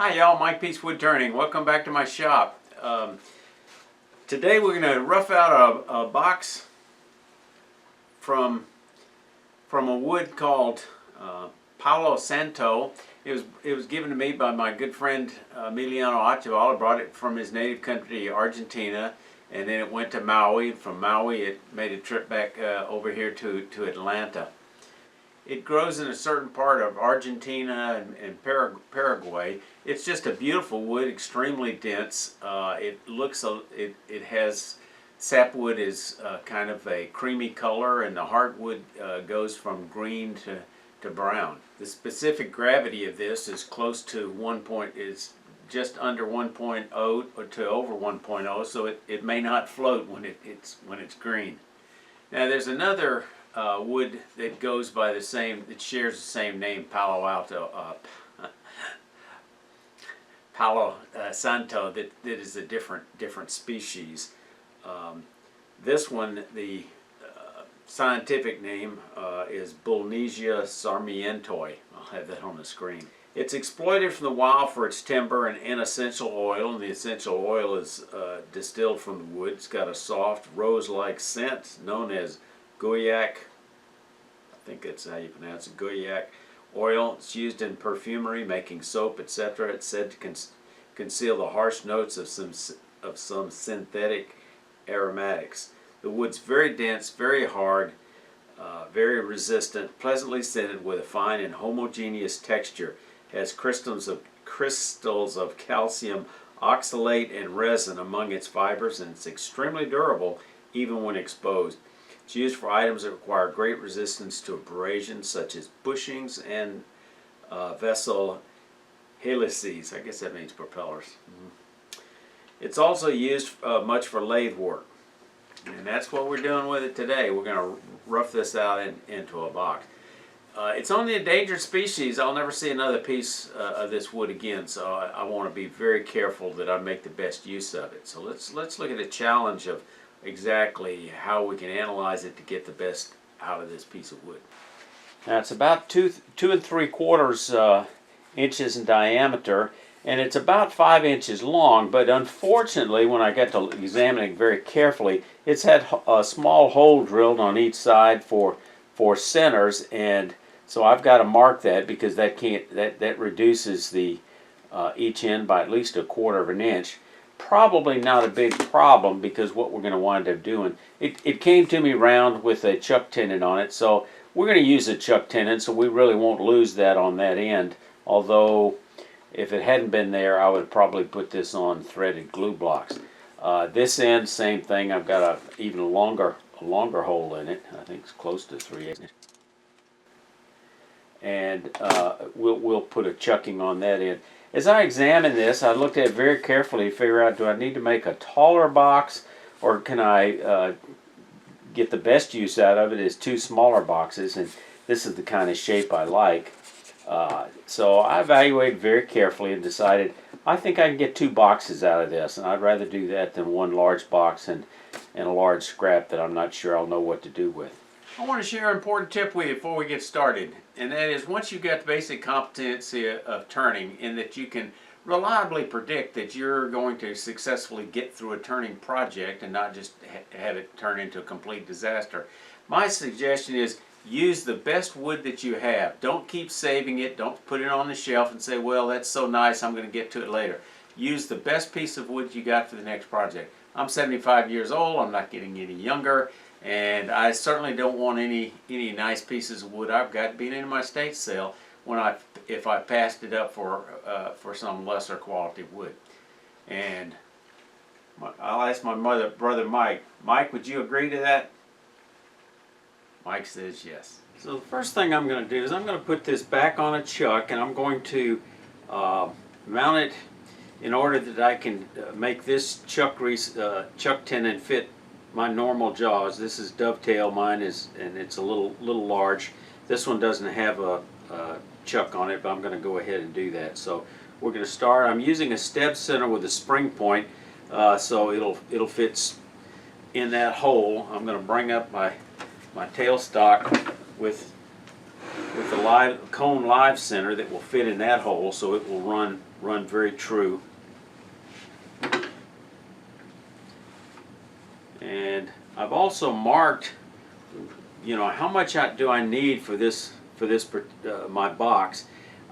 Hi y'all, Mike Peace Woodturning. Welcome back to my shop. Today we're going to rough out a box from a wood called Palo Santo. It was given to me by my good friend Emiliano Archibald. I brought it from his native country, Argentina, and then it went to Maui. From Maui it made a trip back over here to Atlanta. It grows in a certain part of Argentina and Paraguay. It's just a beautiful wood, extremely dense. It has, sapwood is kind of a creamy color, and the heartwood goes from green to brown. The specific gravity of this is close to is just under 1.0 to over 1.0, so it may not float when it's green. Now there's another wood that goes by the same, it shares the same name, Palo Santo, that is a different species. This one, the scientific name is Bullnesia sarmientoi. I'll have that on the screen. It's exploited from the wild for its timber and essential oil, and the essential oil is distilled from the wood. It's got a soft rose-like scent known as Guaiac, I think that's how you pronounce it, Guaiac oil. It's used in perfumery, making soap, etc. It's said to conceal the harsh notes of some synthetic aromatics. The wood's very dense, very hard, very resistant, pleasantly scented with a fine and homogeneous texture. Has crystals of calcium oxalate and resin among its fibers, and it's extremely durable even when exposed. It's used for items that require great resistance to abrasion, such as bushings and vessel helices. I guess that means propellers. It's also used much for lathe work. And that's what we're doing with it today. We're going to rough this out into a box. It's only a endangered species. I'll never see another piece of this wood again, so I want to be very careful that I make the best use of it. So let's look at a challenge of exactly how we can analyze it to get the best out of this piece of wood. Now it's about 2 3/4 inches in diameter, and it's about 5 inches long, but unfortunately when I got to examining it very carefully, it's had a small hole drilled on each side for centers, and so I've got to mark that because that reduces the each end by at least 1/4 inch. Probably not a big problem, because what we're going to wind up doing, it came to me round with a chuck tenon on it, so we're going to use a chuck tenon, so we really won't lose that on that end. Although if it hadn't been there, I would probably put this on threaded glue blocks. This end, same thing. I've got a even longer hole in it. I think it's close to 3/8. And we'll put a chucking on that end. As I examined this, I looked at it very carefully to figure out, do I need to make a taller box, or can I get the best use out of it as 2 smaller boxes? And this is the kind of shape I like. So I evaluated very carefully and decided I think I can get 2 boxes out of this, and I'd rather do that than 1 large box and a large scrap that I'm not sure I'll know what to do with. I want to share an important tip with you before we get started, and that is, once you've got the basic competency of turning, in that you can reliably predict that you're going to successfully get through a turning project and not just have it turn into a complete disaster, my suggestion is use the best wood that you have. Don't keep saving it. Don't put it on the shelf and say, well, that's so nice, I'm going to get to it later. Use the best piece of wood you got for the next project. I'm 75 years old. I'm not getting any younger, and I certainly don't want any nice pieces of wood I've got being in my estate sale if I passed it up for some lesser quality wood. And I'll ask my brother Mike. Mike, would you agree to that? Mike says yes. So the first thing I'm going to do is I'm going to put this back on a chuck, and I'm going to mount it in order that I can make this chuck tenon fit my normal jaws. This is dovetail, mine is, and it's a little large. This one doesn't have a chuck on it, but I'm going to go ahead and do that. So we're going to start. I'm using a steb center with a spring point, so it'll fit in that hole. I'm going to bring up my tailstock with with the cone live center that will fit in that hole, so it will run very true. And I've also marked, you know, how much do I need for this my box.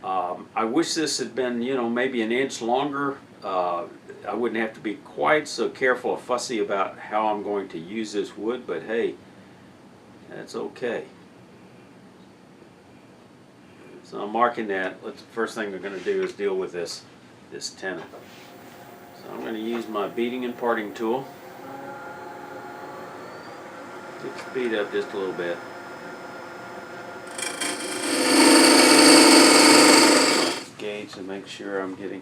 I wish this had been, you know, maybe an inch longer. I wouldn't have to be quite so careful or fussy about how I'm going to use this wood, but hey, that's okay. So I'm marking that. The first thing we're going to do is deal with this tenon. So I'm going to use my beating and parting tool. Get speed up just a little bit. Gauge to make sure I'm getting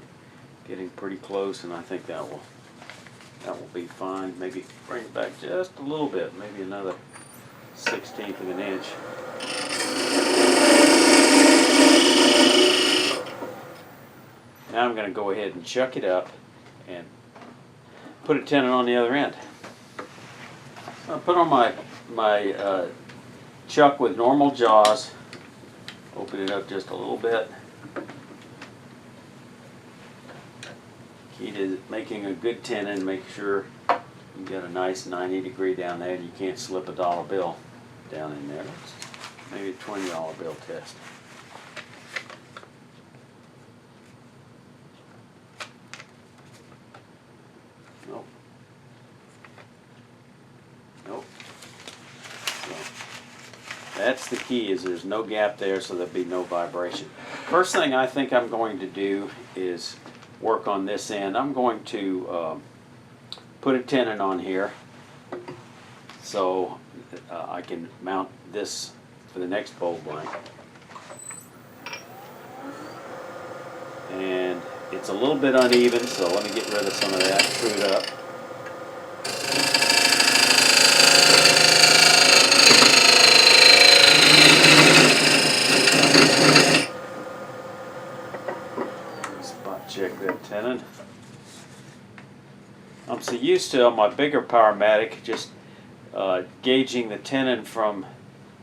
pretty close, and I think that will be fine. Maybe bring it back just a little bit, maybe another 1/16 of an inch. Now I'm going to go ahead and chuck it up and put a tenon on the other end. So I put on my chuck with normal jaws, open it up just a little bit. Key to making a good tenon, make sure you got a nice 90-degree down there and you can't slip a dollar bill down in there. Maybe a $20 bill test. Nope. Nope. So that's the key, is there's no gap there, so there'll be no vibration. First thing I think I'm going to do is work on this end. I'm going to put a tenon on here so I can mount this for the next bolt blank. And it's a little bit uneven, so let me get rid of some of that, screw it up. Spot check that tenon. I'm so used to, on my bigger Powermatic, just gauging the tenon from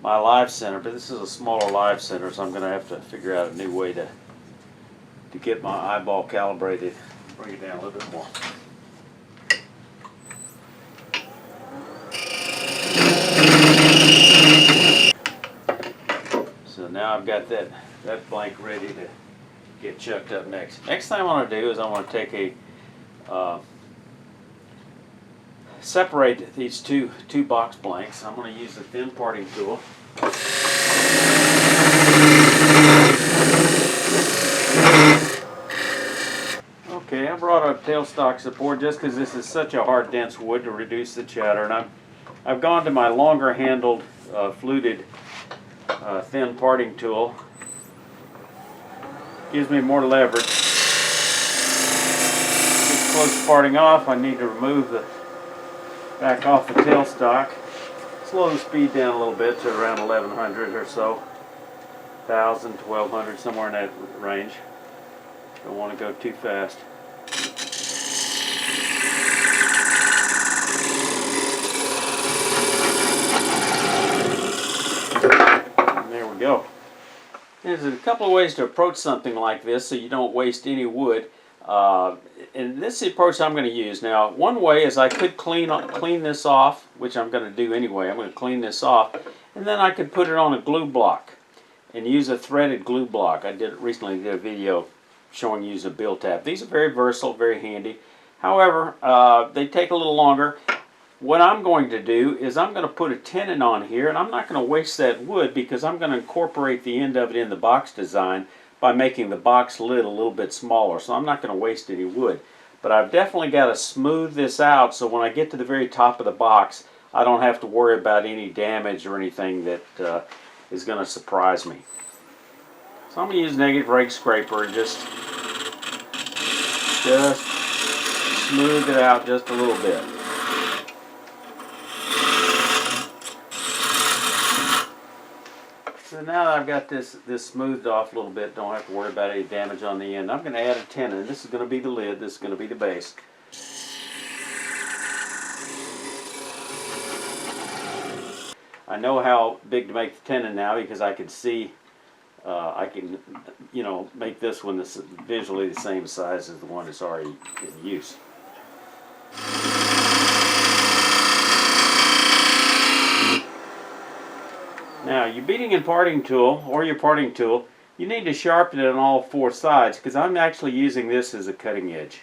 my live center, but this is a smaller live center, so I'm going to have to figure out a new way to get my eyeball calibrated. Bring it down a little bit more. So now I've got that blank ready to get chucked up next. Next thing I want to do is I want to take a separate these two box blanks. I'm going to use the thin parting tool. Okay, I brought a tailstock support just because this is such a hard, dense wood to reduce the chatter, and I've gone to my longer handled fluted thin parting tool. Gives me more leverage. Get close to parting off, I need to remove the back off the tailstock. Slow the speed down a little bit to around 1100 or so. 1000, 1200, somewhere in that range. Don't want to go too fast. And there we go. There's a couple of ways to approach something like this so you don't waste any wood. And this is the approach I'm going to use. Now, one way is I could clean this off, which I'm going to do anyway. I'm going to clean this off, and then I could put it on a glue block and use a threaded glue block. I recently did a video showing you using a bill tap. These are very versatile, very handy. However, they take a little longer. What I'm going to do is I'm going to put a tenon on here, and I'm not going to waste that wood because I'm going to incorporate the end of it in the box design by making the box lid a little bit smaller. So I'm not going to waste any wood. But I've definitely got to smooth this out so when I get to the very top of the box, I don't have to worry about any damage or anything that is going to surprise me. So I'm going to use negative rake scraper and just smooth it out just a little bit. So now that I've got this smoothed off a little bit, don't have to worry about any damage on the end. I'm going to add a tenon. This is going to be the lid. This is going to be the base. I know how big to make the tenon now because I can see I can, you know, make this one visually the same size as the one that's already in use. Now, your beating and parting tool, or your parting tool, you need to sharpen it on all four sides, because I'm actually using this as a cutting edge.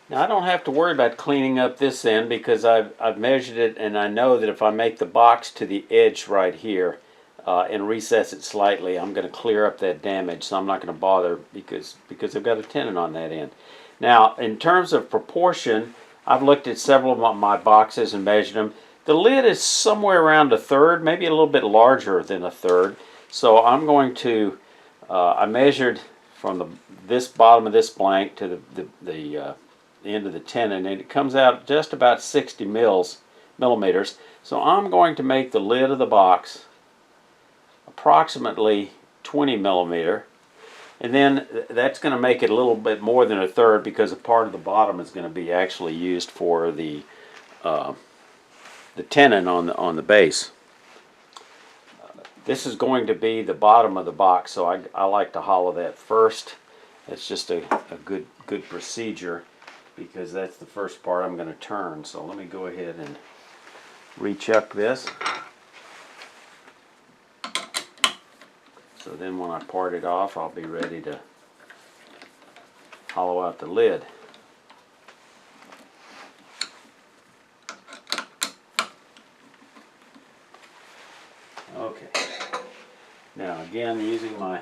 Now, I don't have to worry about cleaning up this end because I've measured it, and I know that if I make the box to the edge right here and recess it slightly, I'm going to clear up that damage, so I'm not going to bother because I've got a tenon on that end. Now, in terms of proportion, I've looked at several of my boxes and measured them. The lid is somewhere around a third, maybe a little bit larger than a third. So I'm going to, I measured from this bottom of this blank to the end of the tenon, and it comes out just about 60 millimeters. So I'm going to make the lid of the box approximately 20 millimeter. And then that's going to make it a little bit more than a third because a part of the bottom is going to be actually used for the tenon on the base. This is going to be the bottom of the box, so I like to hollow that first. That's just a good procedure because that's the first part I'm going to turn. So let me go ahead and rechuck this. So then when I part it off, I'll be ready to hollow out the lid. Okay. Now again, using my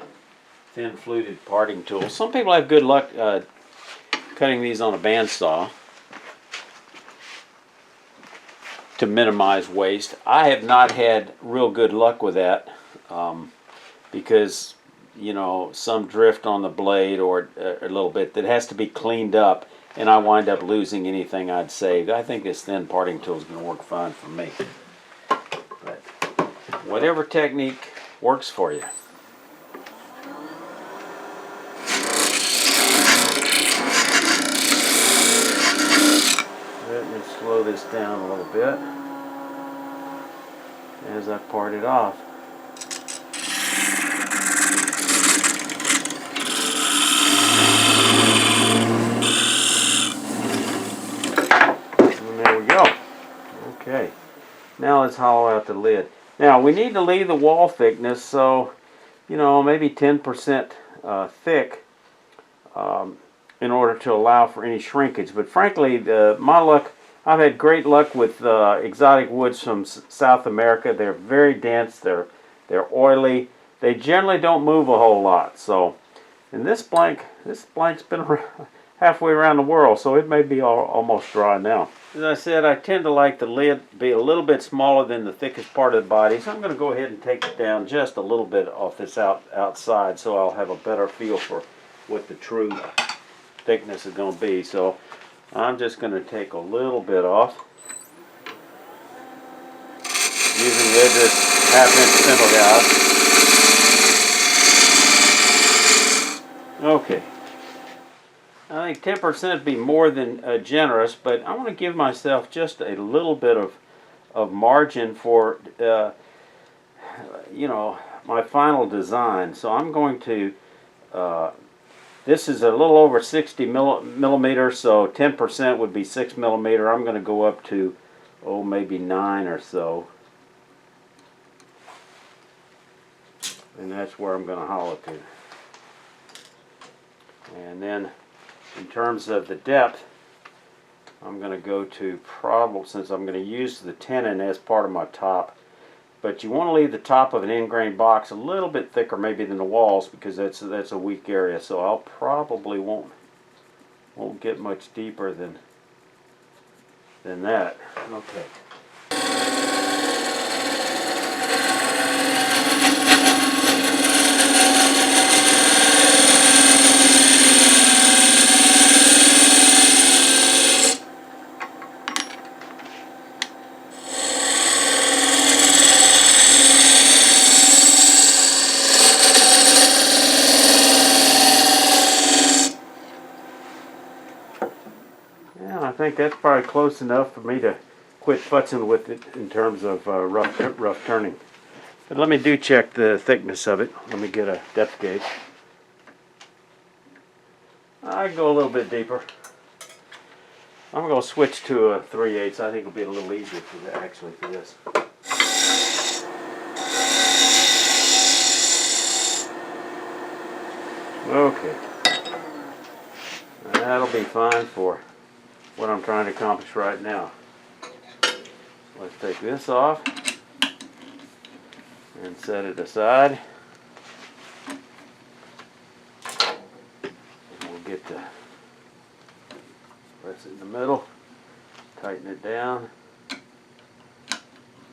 thin fluted parting tool. Some people have good luck cutting these on a bandsaw to minimize waste. I have not had real good luck with that because, you know, some drift on the blade or a little bit that has to be cleaned up, and I wind up losing anything I'd saved. I think this thin parting tool is going to work fine for me. But whatever technique works for you. Let me slow this down a little bit as I part it off. And there we go. Okay. Now let's hollow out the lid. Now we need to leave the wall thickness, so, you know, maybe 10% thick in order to allow for any shrinkage. But frankly, my luck, I've had great luck with exotic woods from South America. They're very dense, they're oily, they generally don't move a whole lot. So, and this blank's been halfway around the world, so it may be almost dry now. As I said, I tend to like the lid be a little bit smaller than the thickest part of the body, so I'm going to go ahead and take it down just a little bit off this outside, so I'll have a better feel for what the true thickness is going to be. So I'm just going to take a little bit off using the edge of this 1/2 inch spindle guide. Okay. I think 10% would be more than generous, but I want to give myself just a little bit of margin for, you know, my final design. So I'm going to, this is a little over 60 millimeters, so 10% would be 6 millimeter. I'm going to go up to, oh, maybe 9 or so. And that's where I'm going to hollow to. And then in terms of the depth, I'm going to go to probably, since I'm going to use the tenon as part of my top, but you want to leave the top of an in-grain box a little bit thicker maybe than the walls because that's a weak area. So I'll probably won't get much deeper than that. Okay. I think that's probably close enough for me to quit futzing with it in terms of rough turning. But let me check the thickness of it. Let me get a depth gauge. I go a little bit deeper. I'm going to switch to a 3/8. I think it'll be a little easier for this. Okay. That'll be fine for what I'm trying to accomplish right now. Let's take this off and set it aside. We'll get to press it in the middle, tighten it down,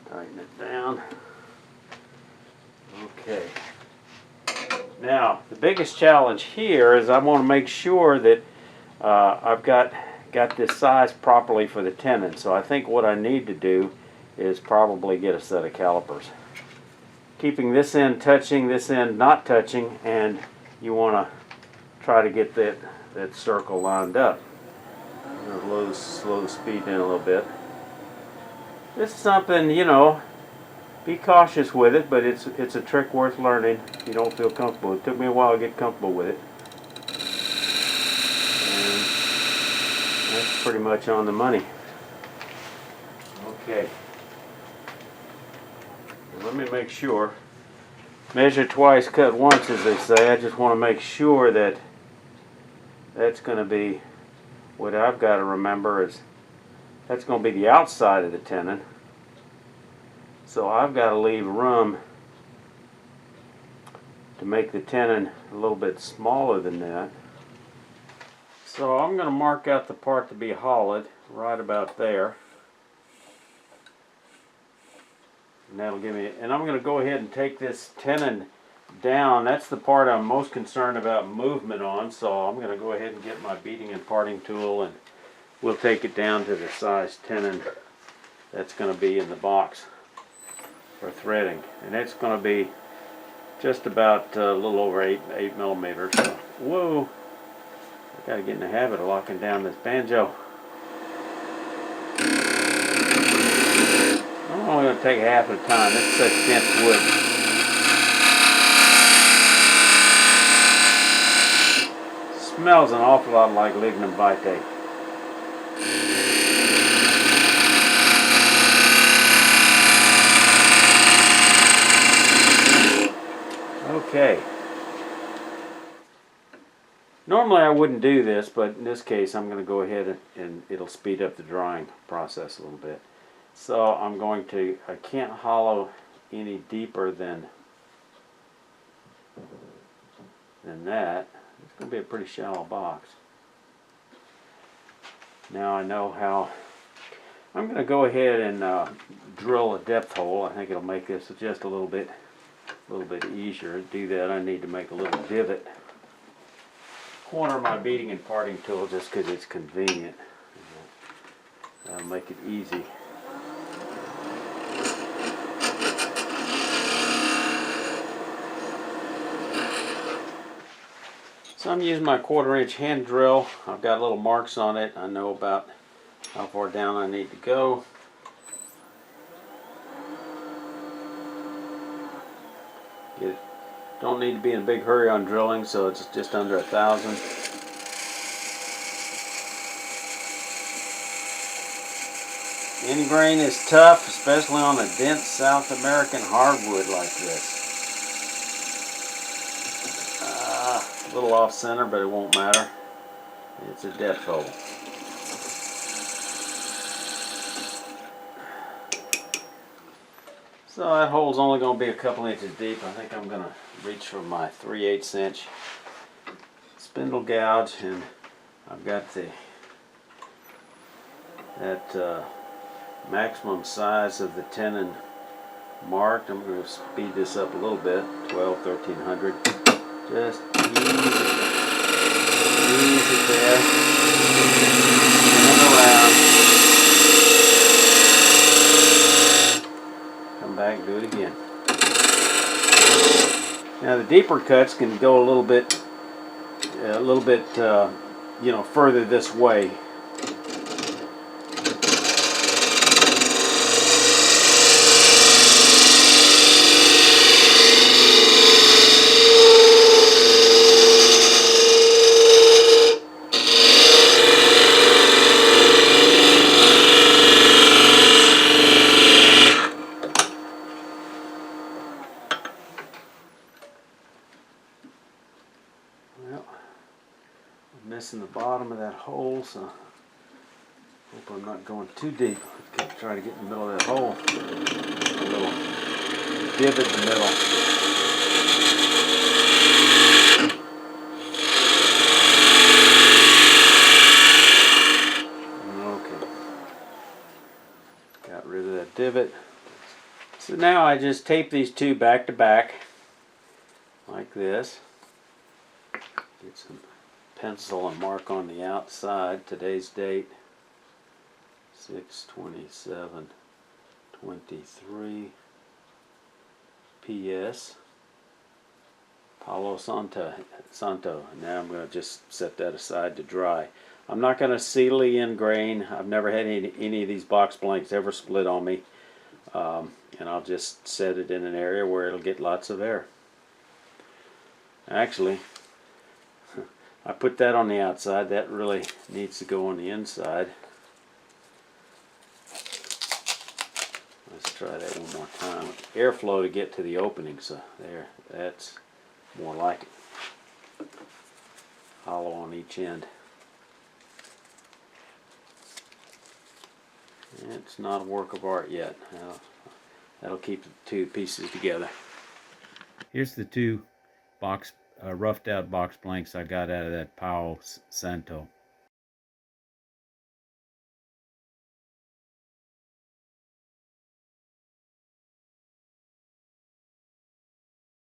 tighten it down. Okay. Now, the biggest challenge here is I want to make sure that I've got this size properly for the tenon. So I think what I need to do is probably get a set of calipers. Keeping this end touching, this end not touching, and you want to try to get that circle lined up. I'm going to slow the speed down a little bit. This is something, you know, be cautious with it, but it's a trick worth learning if you don't feel comfortable. It took me a while to get comfortable with it. And that's pretty much on the money. Okay. Now let me make sure. Measure twice, cut once, as they say. I just want to make sure that that's going to be, what I've got to remember is that's going to be the outside of the tenon. So I've got to leave room to make the tenon a little bit smaller than that. So I'm going to mark out the part to be hollowed right about there. And that'll give me, and I'm going to go ahead and take this tenon down. That's the part I'm most concerned about movement on. So I'm going to go ahead and get my beating and parting tool, and we'll take it down to the size tenon that's going to be in the box for threading, and it's going to be just about a little over 8 millimeters. So, whoa! I got to get in the habit of locking down this banjo. I'm only going to take half at a time. This is such dense wood. Smells an awful lot like lignum vitae. Okay. Normally I wouldn't do this, but in this case I'm going to go ahead and it'll speed up the drying process a little bit. So I'm going to, I can't hollow any deeper than that. It's going to be a pretty shallow box. Now I know how. I'm going to go ahead and drill a depth hole. I think it'll make this just a little bit easier. To do that, I need to make a little divot. Corner my beating and parting tool just because it's convenient. That'll make it easy. So I'm using my 1/4 inch hand drill. I've got little marks on it. I know about how far down I need to go. Don't need to be in a big hurry on drilling, so it's just under 1,000. End grain is tough, especially on a dense South American hardwood like this. A little off center, but it won't matter. It's a depth hole. So that hole's only going to be a couple inches deep. I think I'm going to reach for my 3/8 inch spindle gouge, and I've got that maximum size of the tenon marked. I'm going to speed this up a little bit, 1300. Just ease it there, and around. Come back and do it again. Now the deeper cuts can go a little bit, you know, further this way. missing the bottom of that hole, so hope I'm not going too deep. Try to get in the middle of that hole. A little divot in the middle. Okay. Got rid of that divot. So now I just tape these two back to back like this. Get some pencil and mark on the outside today's date, 6/27/23 PS Palo Santo. Now I'm going to just set that aside to dry. I'm not going to seal the end grain. I've never had any of these box blanks ever split on me. And I'll just set it in an area where it'll get lots of air. Actually, I put that on the outside. That really needs to go on the inside. Let's try that one more time. Airflow to get to the opening, so there, that's more like it. Hollow on each end. It's not a work of art yet. That'll keep the two pieces together. Here's the two roughed out box blanks I got out of that Palo Santo